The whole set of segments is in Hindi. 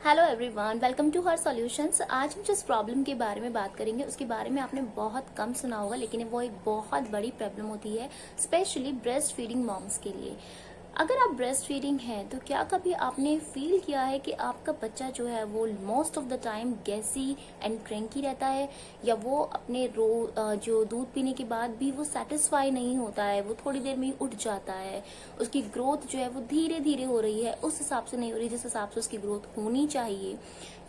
हेलो एवरीवन, वेलकम टू हर सॉल्यूशंस। आज हम जिस प्रॉब्लम के बारे में बात करेंगे उसके बारे में आपने बहुत कम सुना होगा, लेकिन वो एक बहुत बड़ी प्रॉब्लम होती है स्पेशली ब्रेस्ट फीडिंग मॉम्स के लिए। अगर आप ब्रेस्ट फीडिंग हैं तो क्या कभी आपने फील किया है कि आपका बच्चा जो है वो most of the time gassy and cranky रहता है, या वो अपने जो दूध पीने के बाद भी वो सेटिस्फाई नहीं होता है, वो थोड़ी देर में ही उठ जाता है, उसकी ग्रोथ जो है वो धीरे धीरे हो रही है, उस हिसाब से नहीं हो रही जिस हिसाब से उसकी ग्रोथ होनी चाहिए।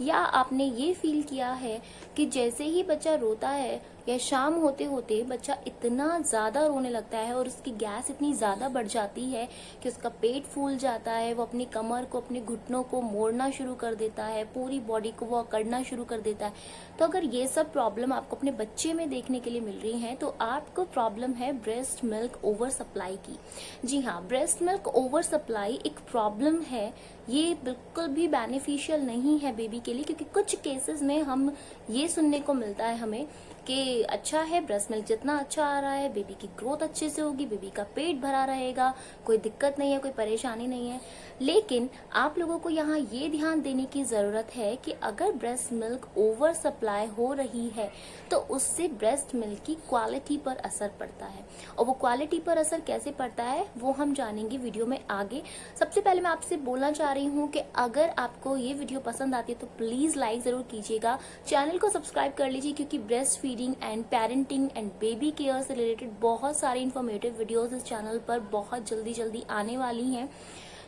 या आपने ये फील किया है कि जैसे ही बच्चा रोता है या शाम होते होते बच्चा इतना ज्यादा रोने लगता है और उसकी गैस इतनी ज्यादा बढ़ जाती है कि उसका पेट फूल जाता है, वो अपनी कमर को, अपने घुटनों को मोड़ना शुरू कर देता है, पूरी बॉडी को वो अकड़ना शुरू कर देता है। तो अगर ये सब प्रॉब्लम आपको अपने बच्चे में देखने के लिए मिल रही है तो आपको प्रॉब्लम है ब्रेस्ट मिल्क ओवर सप्लाई की। जी हाँ, ब्रेस्ट मिल्क ओवर सप्लाई एक प्रॉब्लम है। ये बिल्कुल भी बेनिफिशियल नहीं है बेबी के लिए, क्योंकि कुछ केसेस में हम ये सुनने को मिलता है हमें कि अच्छा है, ब्रेस्ट मिल्क जितना अच्छा आ रहा है बेबी की ग्रोथ अच्छे से होगी, बेबी का पेट भरा रहेगा, कोई दिक्कत नहीं है, कोई परेशानी नहीं है। लेकिन आप लोगों को यहाँ ये ध्यान देने की जरूरत है कि अगर ब्रेस्ट मिल्क ओवर सप्लाई हो रही है तो उससे ब्रेस्ट मिल्क की क्वालिटी पर असर पड़ता है। और वो क्वालिटी पर असर कैसे पड़ता है वो हम जानेंगे वीडियो में आगे। सबसे पहले मैं आपसे बोलना चाह रही हूँ कि अगर आपको ये वीडियो पसंद आती है तो प्लीज लाइक जरूर कीजिएगा, चैनल को सब्सक्राइब कर लीजिए, क्योंकि breast feeding and parenting and baby care से रिलेटेड बहुत सारी इन्फॉर्मेटिव वीडियोस इस चैनल पर बहुत जल्दी आने वाली हैं।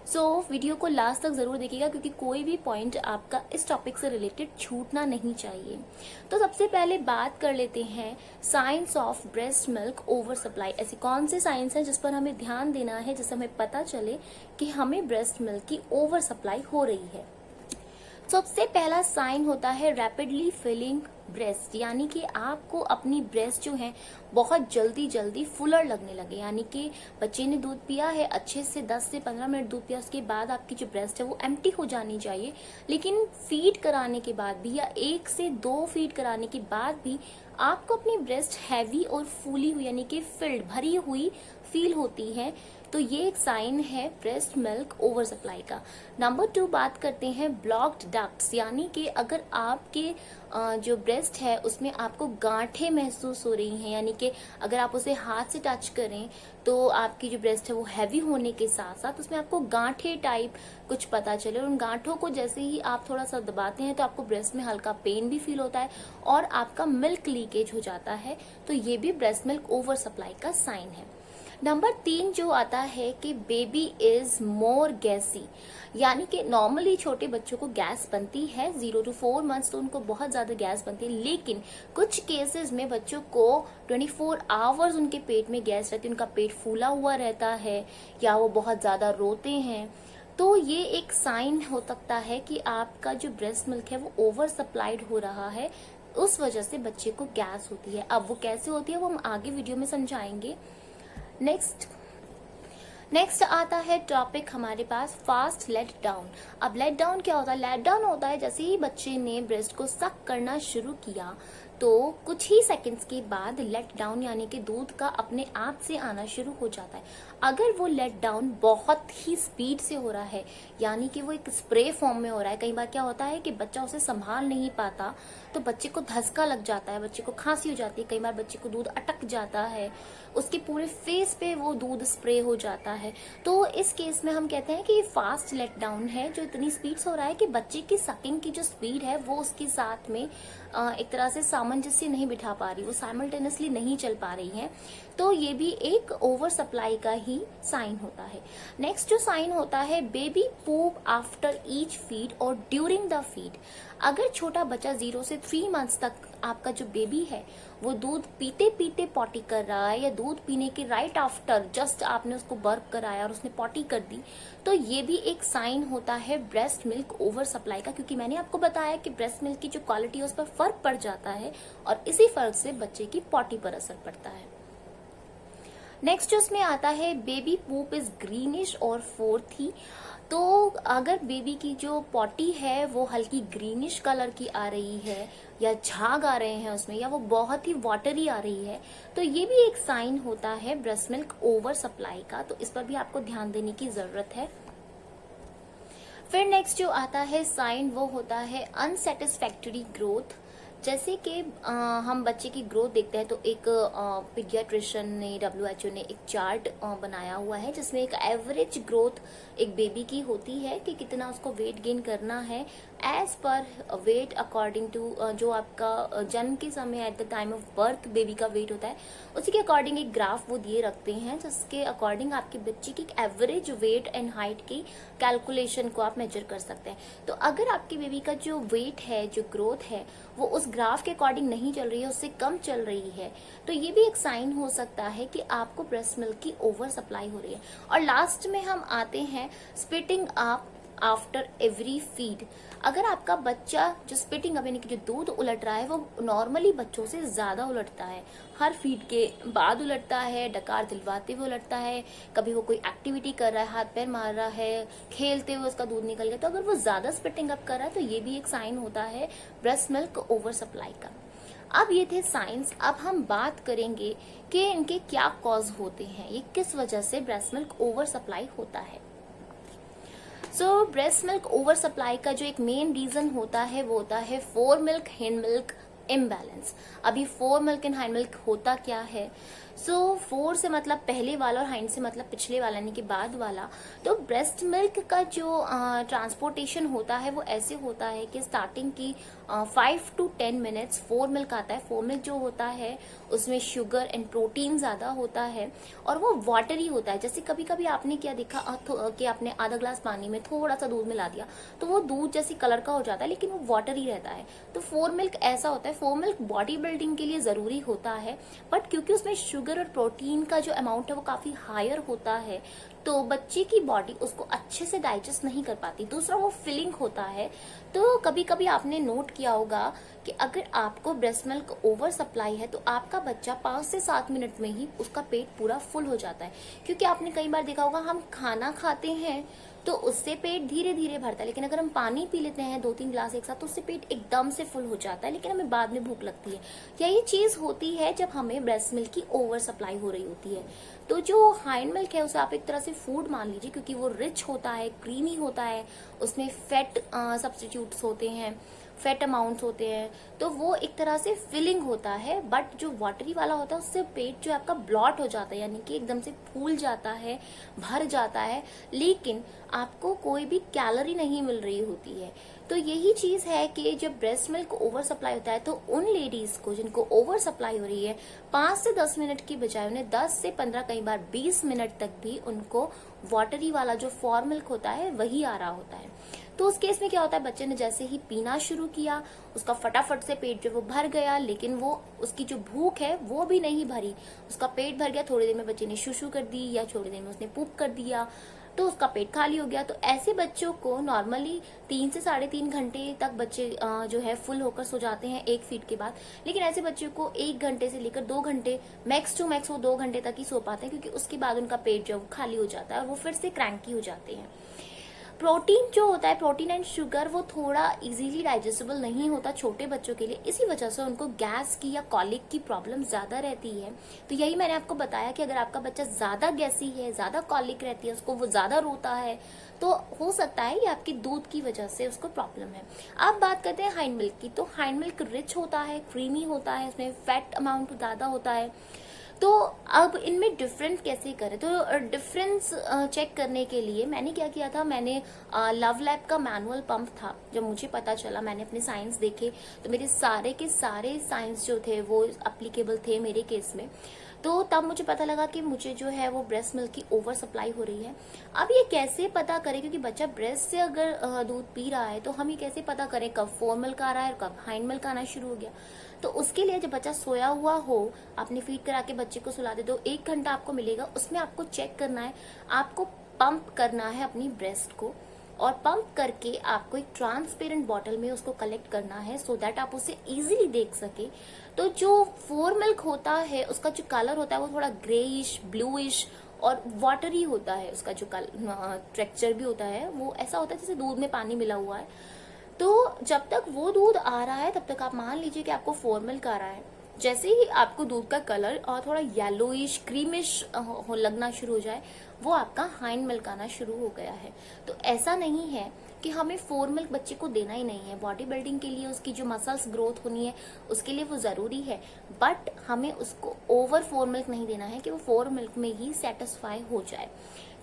सो वीडियो को लास्ट तक जरूर देखिएगा, क्योंकि कोई भी पॉइंट आपका इस टॉपिक से रिलेटेड छूटना नहीं चाहिए। तो सबसे पहले बात कर लेते हैं science of breast milk over supply. ऐसे कौन से साइंस हैं जिस पर हमें ध्यान देना है, जिससे हमें पता चले कि हमें ब्रेस्ट मिल्क की ओवर सप्लाई हो रही है। सबसे पहला साइन होता है रैपिडली फिलिंग ब्रेस्ट, यानी कि आपको अपनी ब्रेस्ट जो है बहुत जल्दी फुलर लगने लगे। यानी कि बच्चे ने दूध पिया है अच्छे से 10 से 15 मिनट दूध पिया, उसके बाद आपकी जो ब्रेस्ट है वो एम्प्टी हो जानी चाहिए। लेकिन फीड कराने के बाद भी या 1 से 2 फीड कराने के बाद भी आपको अपनी ब्रेस्ट हैवी और फूली हुई यानी कि फिल्ड भरी हुई फील होती है, तो ये एक साइन है ब्रेस्ट मिल्क ओवर सप्लाई का। नंबर 2 बात करते हैं ब्लॉक्ड डक्ट्स, यानी कि अगर आपके जो ब्रेस्ट है उसमें आपको गांठें महसूस हो रही हैं, यानी कि अगर आप उसे हाथ से टच करें तो आपकी जो ब्रेस्ट है वो हैवी होने के साथ साथ उसमें आपको गांठें टाइप कुछ पता चले, और उन गांठों को जैसे ही आप थोड़ा सा दबाते हैं तो आपको ब्रेस्ट में हल्का पेन भी फील होता है और आपका मिल्क लीकेज हो जाता है। तो ये भी ब्रेस्ट मिल्क ओवर सप्लाई का साइन है। नंबर 3 जो आता है कि बेबी इज मोर गैसी, यानी कि नॉर्मली छोटे बच्चों को गैस बनती है 0 to 4 मंथ्स, तो उनको बहुत ज्यादा गैस बनती है। लेकिन कुछ केसेस में बच्चों को 24 आवर्स उनके पेट में गैस रहती है, उनका पेट फूला हुआ रहता है या वो बहुत ज्यादा रोते हैं। तो ये एक साइन हो सकता है कि आपका जो ब्रेस्ट मिल्क है वो ओवर सप्लाइड हो रहा है, उस वजह से बच्चे को गैस होती है। अब वो कैसे होती है वो हम आगे वीडियो में समझाएंगे। नेक्स्ट आता है टॉपिक हमारे पास फास्ट लेट डाउन। अब लेट डाउन क्या होता है? लेट डाउन होता है जैसे ही बच्चे ने ब्रेस्ट को सक करना शुरू किया तो कुछ ही सेकंड्स के बाद लेट डाउन यानी कि दूध का अपने आप से आना शुरू हो जाता है। अगर वो लेट डाउन बहुत ही स्पीड से हो रहा है, यानी कि वो एक स्प्रे फॉर्म में हो रहा है, कई बार क्या होता है कि बच्चा उसे संभाल नहीं पाता तो बच्चे को धसका लग जाता है, बच्चे को खांसी हो जाती है, कई बार बच्चे को दूध अटक जाता है, उसके पूरे फेस पे वो दूध स्प्रे हो जाता है। तो इस केस में हम कहते हैं कि ये फास्ट लेट डाउन है, जो इतनी स्पीड से हो रहा है कि बच्चे की सकिंग की जो स्पीड है वो उसके साथ में एक तरह से सामंजस्य नहीं बिठा पा रही, वो साइमल्टेनियसली नहीं चल पा रही है। तो ये भी एक ओवर सप्लाई का ही साइन होता है। नेक्स्ट जो साइन होता है बेबी पूप आफ्टर ईच फीड और ड्यूरिंग द फीड। अगर छोटा बच्चा 0 से 3 मंथ्स तक आपका जो बेबी है वो दूध पीते पीते पॉटी कर रहा है, या दूध पीने के राइट आफ्टर जस्ट आपने उसको बर्प कराया और उसने पॉटी कर दी, तो ये भी एक साइन होता है ब्रेस्ट मिल्क ओवर सप्लाई का, क्योंकि मैंने आपको बताया कि ब्रेस्ट मिल्क की जो क्वालिटी है उस पर फर्क पड़ जाता है और इसी फर्क से बच्चे की पॉटी पर असर पड़ता है। नेक्स्ट उसमें आता है बेबी पूप इज ग्रीनिश और फोर्थी। तो अगर बेबी की जो पॉटी है वो हल्की ग्रीनिश कलर की आ रही है, या झाग आ रहे हैं उसमें, या वो बहुत ही वाटरी आ रही है, तो ये भी एक साइन होता है ब्रेस्ट मिल्क ओवर सप्लाई का। तो इस पर भी आपको ध्यान देने की जरूरत है। फिर नेक्स्ट जो आता है साइन वो होता है अनसेटिस्फैक्टरी ग्रोथ। जैसे कि हम बच्चे की ग्रोथ देखते हैं तो एक पीडियाट्रिशियन ने WHO ने एक चार्ट बनाया हुआ है जिसमें एक एवरेज ग्रोथ एक बेबी की होती है कि कितना उसको वेट गेन करना है as per wait according to जो आपका जन्म के समय at the time of birth baby का वेट होता है उसी के अकॉर्डिंग एक ग्राफ वो दिए रखते हैं जिसके अकॉर्डिंग आपके बच्चे की एवरेज वेट एंड हाइट की कैलकुलेशन को आप मेजर कर सकते हैं। तो अगर आपके बेबी का जो वेट है जो ग्रोथ है वो उस ग्राफ के अकॉर्डिंग नहीं चल रही है उससे कम चल रही है तो ये भी एक साइन हो सकता है कि आपको ब्रेस्ट मिल्क की ओवर सप्लाई हो रही है। और लास्ट में हम आते हैं spitting up after every feed. अगर आपका बच्चा जो स्पिटिंग अप यानी कि जो दूध उलट रहा है वो नॉर्मली बच्चों से ज्यादा उलटता है, हर फीड के बाद उलटता है, डकार दिलवाते हुए उलटता है, कभी वो कोई एक्टिविटी कर रहा है, हाथ पैर मार रहा है, खेलते हुए उसका दूध निकल गया, तो अगर वो ज्यादा स्पिटिंग अप कर रहा है तो ये भी एक साइन होता है ब्रेस्ट मिल्क ओवर सप्लाई का। अब ये थे साइंस। अब हम बात करेंगे कि इनके क्या कॉज होते हैं, ये किस वजह से ब्रेस्ट मिल्क ओवर सप्लाई होता है। सो ब्रेस्ट मिल्क ओवर सप्लाई का जो एक मेन रीजन होता है वो होता है foremilk hindmilk imbalance. अभी foremilk and hindmilk होता क्या है? सो फोर से मतलब पहले वाला और हाइंड से मतलब पिछले वाला यानी कि बाद वाला। तो ब्रेस्ट मिल्क का जो ट्रांसपोर्टेशन होता है वो ऐसे होता है कि स्टार्टिंग की 5 to 10 मिनट्स फोर मिल्क आता है। फोर मिल्क जो होता है उसमें शुगर एंड प्रोटीन ज्यादा होता है और वो वाटरी होता है। जैसे कभी कभी आपने क्या देखा कि आपने आधा ग्लास पानी में थोड़ा सा दूध मिला दिया तो वो दूध जैसी कलर का हो जाता है लेकिन वो वाटरी रहता है। तो फोर मिल्क ऐसा होता है। फोर मिल्क बॉडी बिल्डिंग के लिए जरूरी होता है बट क्योंकि उसमें शुगर और प्रोटीन का जो अमाउंट है वो काफी हायर होता है तो बच्चे की बॉडी उसको अच्छे से डाइजेस्ट नहीं कर पाती। दूसरा वो फिलिंग होता है। तो कभी कभी आपने नोट किया होगा कि अगर आपको ब्रेस्ट मिल्क ओवर सप्लाई है तो आपका बच्चा 5 से 7 मिनट में ही उसका पेट पूरा फुल हो जाता है। क्योंकि आपने कई बार देखा होगा हम खाना खाते हैं तो उससे पेट धीरे धीरे भरता है लेकिन अगर हम पानी पी लेते हैं 2-3 ग्लास एक साथ तो उससे पेट एकदम से फुल हो जाता है लेकिन हमें बाद में भूख लगती है। यही चीज होती है जब हमें ब्रेस्ट मिल्क की ओवर सप्लाई हो रही होती है। तो जो हाइंड मिल्क है उसे आप एक तरह से फूड मान लीजिए क्योंकि वो रिच होता है, क्रीमी होता है, उसमें फैट सब्स्टिट्यूट्स होते हैं, फैट अमाउंट्स होते हैं तो वो एक तरह से फिलिंग होता है। बट जो वाटरी वाला होता है उससे पेट जो आपका ब्लॉट हो जाता है यानी कि एकदम से फूल जाता है, भर जाता है लेकिन आपको कोई भी कैलोरी नहीं मिल रही होती है। तो यही चीज है कि जब ब्रेस्ट मिल्क ओवर सप्लाई होता है तो उन लेडीज को जिनको ओवर सप्लाई हो रही है 5 से 10 मिनट की बजाय उन्हें 10 से 15 कई बार 20 मिनट तक भी उनको वाटरी वाला जो फॉर मिल्क होता है वही आ रहा होता है। तो उस केस में क्या होता है बच्चे ने जैसे ही पीना शुरू किया उसका फटाफट से पेट जो वो भर गया लेकिन वो उसकी जो भूख है वो भी नहीं भरी, उसका पेट भर गया। थोड़ी देर में बच्चे ने शुशु कर दी या थोड़ी देर में उसने पूप कर दिया तो उसका पेट खाली हो गया। तो ऐसे बच्चों को नॉर्मली 3 से 3.5 घंटे तक बच्चे जो है फुल होकर सो जाते हैं एक फीड के बाद। लेकिन ऐसे बच्चों को 1 घंटे से लेकर 2 घंटे मैक्स टू मैक्स वो 2 घंटे तक ही सो पाते हैं क्योंकि उसके बाद उनका पेट जो खाली हो जाता है और वो फिर से क्रैंकी हो जाते हैं। प्रोटीन जो होता है, प्रोटीन एंड शुगर, वो थोड़ा इजीली डाइजेस्टेबल नहीं होता छोटे बच्चों के लिए, इसी वजह से उनको गैस की या कॉलिक की प्रॉब्लम ज्यादा रहती है। तो यही मैंने आपको बताया कि अगर आपका बच्चा ज्यादा गैसी है, ज्यादा कॉलिक रहती है, उसको वो ज्यादा रोता है, तो हो सकता है ये आपकी दूध की वजह से उसको प्रॉब्लम है। अब बात करते हैं हाइंड मिल्क की। तो हाइंड मिल्क रिच होता है, क्रीमी होता है, उसमें फैट अमाउंट ज्यादा होता है। तो अब इनमें डिफरेंस कैसे करें? तो डिफरेंस चेक करने के लिए मैंने क्या किया था, मैंने लव लैब का मैनुअल पंप था, जब मुझे पता चला मैंने अपने साइंस देखे तो मेरे सारे के सारे साइंस जो थे वो एप्लीकेबल थे मेरे केस में। तो तब मुझे पता लगा कि मुझे जो है वो ब्रेस्ट मिल्क की ओवर सप्लाई हो रही है। अब ये कैसे पता करें, क्योंकि बच्चा ब्रेस्ट से अगर दूध पी रहा है तो हम ये कैसे पता करें कब फोर मिल्क आ रहा है और कब हाइंड मिल्क आना शुरू हो गया? तो उसके लिए जब बच्चा सोया हुआ हो, आपने फीड करा के बच्चे को सुला दे दो, 1 घंटा आपको मिलेगा, उसमें आपको चेक करना है, आपको पंप करना है अपनी ब्रेस्ट को, और पंप करके आपको एक ट्रांसपेरेंट बॉटल में उसको कलेक्ट करना है सो दैट आप उसे इजीली देख सके। तो जो फोर मिल्क होता है उसका जो कलर होता है वो थोड़ा ग्रेइश, ब्लूइश और वाटरी होता है। उसका जो टेक्सचर भी होता है वो ऐसा होता है जैसे दूध में पानी मिला हुआ है। तो जब तक वो दूध आ रहा है तब तक आप मान लीजिए कि आपको फोर मिल्क आ रहा है। जैसे ही आपको दूध का कलर और थोड़ा येलोइश क्रीमिश लगना शुरू हो जाए, वो आपका हाइंड मिल्क आना शुरू हो गया है। तो ऐसा नहीं है कि हमें फोर मिल्क बच्चे को देना ही नहीं है। बॉडी बिल्डिंग के लिए उसकी जो मसल्स ग्रोथ होनी है उसके लिए वो जरूरी है, बट हमें उसको ओवर फोर मिल्क नहीं देना है कि वो फोर मिल्क में ही सेटिस्फाई हो जाए।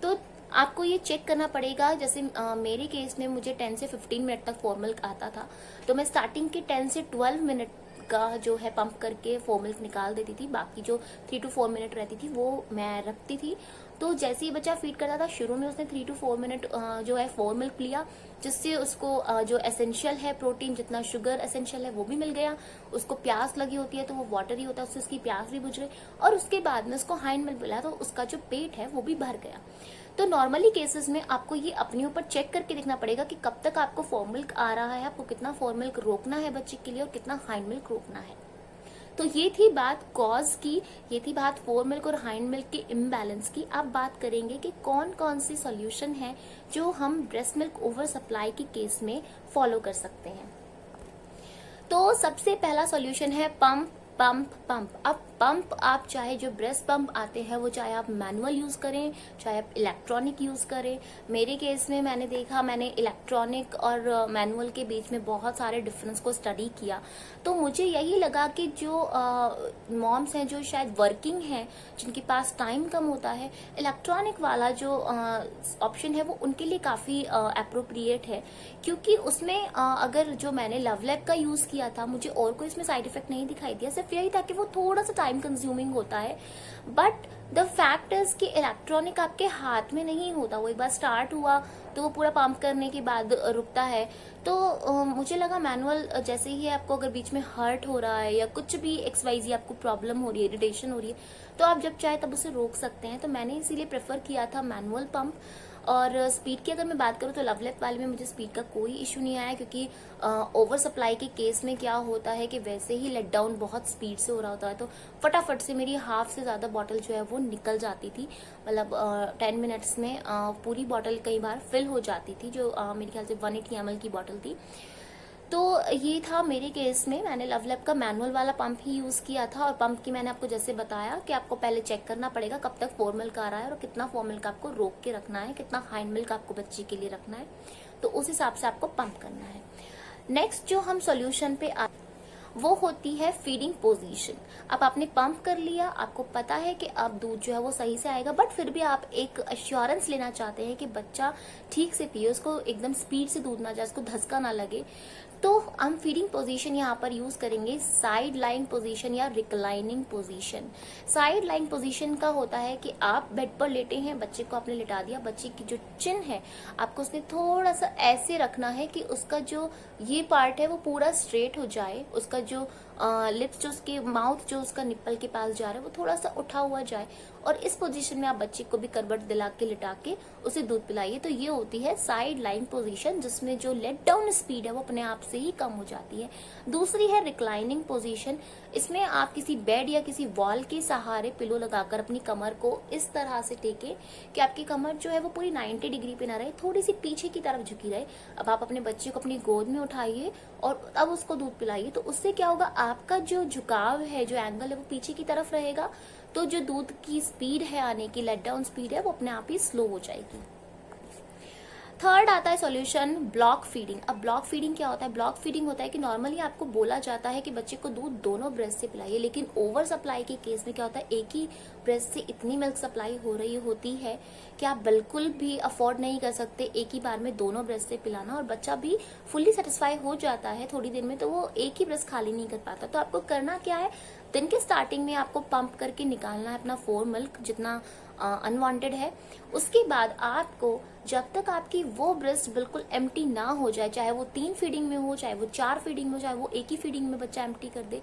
तो आपको ये चेक करना पड़ेगा। जैसे मेरे केस में मुझे 10 से 15 मिनट तक फोर मिल्क आता था, तो मैं स्टार्टिंग के 10 से 12 मिनट का जो है पंप करके फोर मिल्क निकाल देती थी। बाकी जो 3 to 4 मिनट रहती थी वो मैं रखती थी। तो जैसे ही बच्चा फीड करता था, शुरू में उसने 3 to 4 मिनट जो है फोर मिल्क लिया, जिससे उसको जो एसेंशियल है प्रोटीन, जितना शुगर एसेंशियल है वो भी मिल गया। उसको प्यास लगी होती है तो वो वाटर ही होता है, उससे उसकी प्यास भी बुझ गई, और उसके बाद में उसको हाइंड मिल्क मिला तो उसका जो पेट है वो भी भर गया। तो नॉर्मली केसेस में आपको ये अपने ऊपर चेक करके देखना पड़ेगा कि कब तक आपको फोर मिल्क आ रहा है, आपको कितना फोर मिल्क रोकना है बच्चे के लिए और कितना हाइंड मिल्क रोकना है। तो ये थी बात कॉज की, ये थी बात फोर मिल्क और हाइंड मिल्क के इम्बैलेंस की। अब बात करेंगे कि कौन कौन सी सॉल्यूशन है जो हम ब्रेस्ट मिल्क ओवर सप्लाई के केस में फॉलो कर सकते हैं। तो सबसे पहला सॉल्यूशन है पंप पंप पंप। अब पंप आप चाहे जो ब्रेस्ट पंप आते हैं वो चाहे आप मैनुअल यूज करें चाहे आप इलेक्ट्रॉनिक यूज करें। मेरे केस में मैंने देखा, मैंने इलेक्ट्रॉनिक और मैनुअल के बीच में बहुत सारे डिफरेंस को स्टडी किया, तो मुझे यही लगा कि जो मॉम्स हैं जो शायद वर्किंग हैं, जिनके पास टाइम कम होता है, इलेक्ट्रॉनिक वाला जो ऑप्शन है वो उनके लिए काफी अप्रोप्रिएट है। क्योंकि उसमें अगर जो मैंने लवलैप का यूज किया था, मुझे और कोई इसमें साइड इफेक्ट नहीं दिखाई दिया, सिर्फ यही था कि वो थोड़ा सा टाइम कंज्यूमिंग होता है। बट द फैक्ट इज कि इलेक्ट्रॉनिक आपके हाथ में नहीं होता, वो एक बार स्टार्ट हुआ तो वो पूरा पंप करने के बाद रुकता है। तो मुझे लगा मैनुअल जैसे ही है, आपको अगर बीच में हर्ट हो रहा है या कुछ भी XYZ आपको प्रॉब्लम हो रही है, इरिटेशन हो रही है, तो आप जब चाहे तब उसे रोक सकते हैं। तो मैंने इसीलिए प्रेफर किया था मैनुअल पंप। और स्पीड की अगर मैं बात करूं तो लवलैप वाले में मुझे स्पीड का कोई इशू नहीं आया, क्योंकि ओवर सप्लाई के केस में क्या होता है कि वैसे ही लेट डाउन बहुत स्पीड से हो रहा होता है, तो फटाफट से मेरी हाफ से ज्यादा बॉटल जो है वो निकल जाती थी। मतलब 10 मिनट्स में पूरी बॉटल कई बार फिल हो जाती थी, जो मेरे ख्याल से 180 ml की बॉटल थी। तो ये था मेरे केस में, मैंने लवलैप का मैनुअल वाला पंप ही यूज किया था। और पंप की मैंने आपको जैसे बताया कि आपको पहले चेक करना पड़ेगा कब तक फोर मिल्क आ रहा है और कितना फोर मिल्क आपको रोक के रखना है, कितना हाइंड मिल्क आपको बच्चे के लिए रखना है, तो उस हिसाब से आपको पंप करना है। नेक्स्ट जो हम सॉल्यूशन पे वो होती है फीडिंग पोजीशन। अब आपने पंप कर लिया, आपको पता है कि अब दूध जो है वो सही से आएगा, बट फिर भी आप एक अश्योरेंस लेना चाहते हैं कि बच्चा ठीक से पिए, उसको एकदम स्पीड से दूध ना जाए, उसको धसका ना लगे, तो हम फीडिंग पोजीशन यहाँ पर यूज करेंगे साइड लाइंग पोजीशन या reclining position. Side lying position का होता है कि आप बेड पर लेटे हैं, बच्चे को आपने लिटा दिया, बच्चे की जो चिन है आपको उसने थोड़ा सा ऐसे रखना है कि उसका जो ये पार्ट है वो पूरा स्ट्रेट हो जाए, उसका जो लिप्स जो उसके माउथ जो उसका निप्पल के पास जा रहा है वो थोड़ा सा उठा हुआ जाए, और इस पोजीशन में आप बच्चे को भी करवट दिला के लिटा के उसे दूध पिलाइए। तो ये होती है साइड लाइन पोजीशन, जिसमें जो लेट डाउन स्पीड है वो अपने आप से ही कम हो जाती है। दूसरी है रिक्लाइनिंग पोजीशन। इसमें आप किसी बेड या किसी वॉल के सहारे पिलो लगाकर अपनी कमर को इस तरह से टेके कि आपकी कमर जो है वो पूरी 90 डिग्री पे ना रहे, थोड़ी सी पीछे की तरफ झुकी रहे। अब आप अपने बच्चे को अपनी गोद में उठाइए और अब उसको दूध पिलाइए, तो उससे क्या होगा, आपका जो झुकाव है, जो एंगल है वो पीछे की तरफ रहेगा, तो जो दूध की स्पीड है आने की, लेट डाउन स्पीड है, वो अपने आप ही स्लो हो जाएगी। थर्ड आता है सॉल्यूशन ब्लॉक फीडिंग। अब ब्लॉक फीडिंग क्या होता है? ब्लॉक फीडिंग होता है कि नॉर्मली आपको बोला जाता है कि बच्चे को दूध दोनों ब्रेस्ट से पिलाइए, लेकिन ओवर सप्लाई के केस में क्या होता है, एक ही ब्रेस्ट से इतनी मिल्क सप्लाई हो रही होती है कि आप बिल्कुल भी अफोर्ड नहीं कर सकते एक ही बार में दोनों ब्रेस्ट से पिलाना, और बच्चा भी फुल्ली सेटिस्फाई हो जाता है थोड़ी देर में, तो वो एक ही ब्रेस्ट खाली नहीं कर पाता। तो आपको करना क्या है, दिन के स्टार्टिंग में आपको पंप करके निकालना है अपना फोर मिल्क जितना अनवांटेड है। उसके बाद आपको जब तक आपकी वो ब्रेस्ट बिल्कुल एम्प्टी ना हो जाए, चाहे वो 3 फीडिंग में हो, चाहे वो 4 फीडिंग में हो, चाहे वो एक ही फीडिंग में बच्चा एम्प्टी कर दे,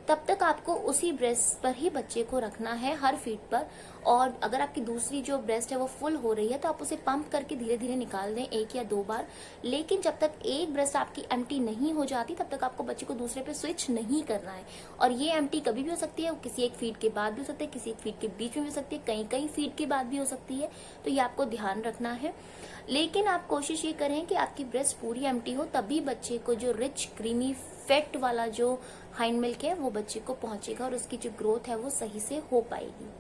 तब तक आपको उसी ब्रेस्ट पर ही बच्चे को रखना है हर फीड पर। और अगर आपकी दूसरी जो ब्रेस्ट है वो फुल हो रही है तो आप उसे पंप करके धीरे धीरे निकाल दें 1 या 2 बार, लेकिन जब तक एक ब्रेस्ट आपकी एम्प्टी नहीं हो जाती तब तक आपको बच्चे को दूसरे पे स्विच नहीं करना है। और ये एम्प्टी कभी भी हो सकती है, किसी एक फीड के बाद भी हो सकती है, किसी एक फीड के बीच में भी हो सकती है, कई फीड के बाद भी हो सकती है, तो ये आपको ध्यान रखना है। लेकिन आप कोशिश ये करें कि आपकी ब्रेस्ट पूरी एम्प्टी हो, तभी बच्चे को जो रिच क्रीमी फेट वाला जो हाइंड मिल्क है वो बच्चे को पहुंचेगा और उसकी जो ग्रोथ है वो सही से हो पाएगी।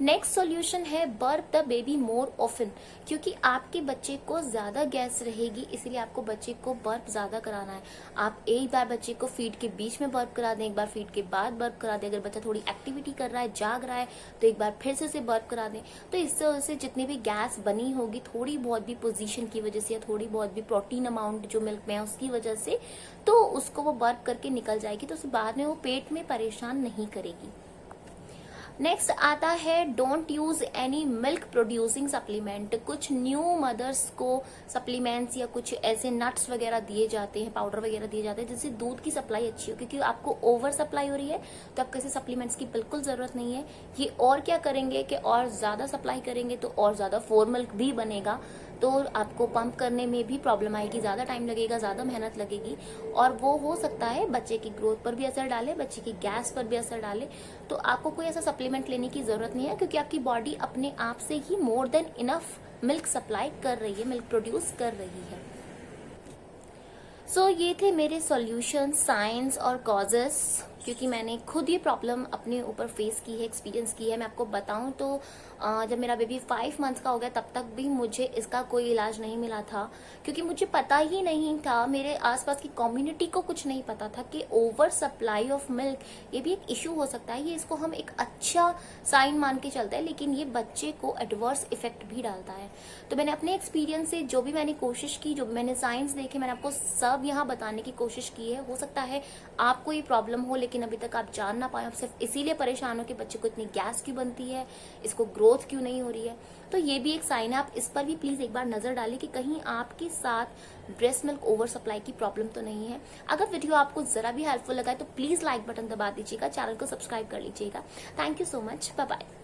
नेक्स्ट सॉल्यूशन है burp the baby more often. क्योंकि आपके बच्चे को ज्यादा गैस रहेगी इसलिए आपको बच्चे को बर्प ज्यादा कराना है। आप एक बार बच्चे को फीड के बीच में बर्प करा दें, एक बार फीड के बाद बर्प करा दें। अगर बच्चा थोड़ी एक्टिविटी कर रहा है, जाग रहा है, तो एक बार फिर से उसे बर्प करा दें। तो इससे उसे जितनी भी गैस बनी होगी थोड़ी बहुत भी पोजीशन की वजह से या थोड़ी बहुत भी प्रोटीन अमाउंट जो मिल्क में है उसकी वजह से, तो उसको वो बर्प करके निकल जाएगी, तो उसे बाद में वो पेट में परेशान नहीं करेगी। नेक्स्ट आता है don't use any milk producing supplement. कुछ न्यू मदर्स को सप्लीमेंट्स या कुछ ऐसे नट्स वगैरह दिए जाते हैं, पाउडर वगैरह दिए जाते हैं जिससे दूध की सप्लाई अच्छी हो, क्योंकि आपको ओवर सप्लाई हो रही है तो आपको ऐसे सप्लीमेंट्स की बिल्कुल जरूरत नहीं है। ये और क्या करेंगे कि और ज्यादा सप्लाई करेंगे तो और ज्यादा फोर मिल्क भी बनेगा, तो आपको पंप करने में भी प्रॉब्लम आएगी, ज्यादा टाइम लगेगा, ज्यादा मेहनत लगेगी और वो हो सकता है बच्चे की ग्रोथ पर भी असर डाले, बच्चे की गैस पर भी असर डाले। तो आपको कोई ऐसा सप्लीमेंट लेने की जरूरत नहीं है क्योंकि आपकी बॉडी अपने आप से ही more than enough milk supply कर रही है, मिल्क प्रोड्यूस कर रही है। सो ये थे मेरे सॉल्यूशन, साइंस और कॉजेस, क्योंकि मैंने खुद ये प्रॉब्लम अपने ऊपर फेस की है, एक्सपीरियंस की है। मैं आपको बताऊं तो जब मेरा बेबी 5 मंथ्स का हो गया तब तक भी मुझे इसका कोई इलाज नहीं मिला था, क्योंकि मुझे पता ही नहीं था, मेरे आसपास की कम्युनिटी को कुछ नहीं पता था कि ओवर सप्लाई ऑफ मिल्क ये भी एक इशू हो सकता है। ये इसको हम एक अच्छा साइन मान के चलते हैं, लेकिन ये बच्चे को एडवर्स इफेक्ट भी डालता है। तो मैंने अपने एक्सपीरियंस से जो भी मैंने कोशिश की, जो भी मैंने साइंस देखे, मैंने आपको सब यहाँ बताने की कोशिश की है। हो सकता है आपको ये प्रॉब्लम हो लेकिन अभी तक आप जान ना पाए, आप सिर्फ इसीलिए परेशान हो कि बच्चे को इतनी गैस क्यों बनती है, इसको ग्रोथ क्यों नहीं हो रही है। तो ये भी एक साइन है, आप इस पर भी प्लीज एक बार नजर डालें कि कहीं आपके साथ ब्रेस्ट मिल्क ओवर सप्लाई की प्रॉब्लम तो नहीं है। अगर वीडियो आपको जरा भी हेल्पफुल लगा है तो प्लीज लाइक बटन दबा दीजिएगा, चैनल को सब्सक्राइब कर लीजिएगा। Thank you so much, bye bye.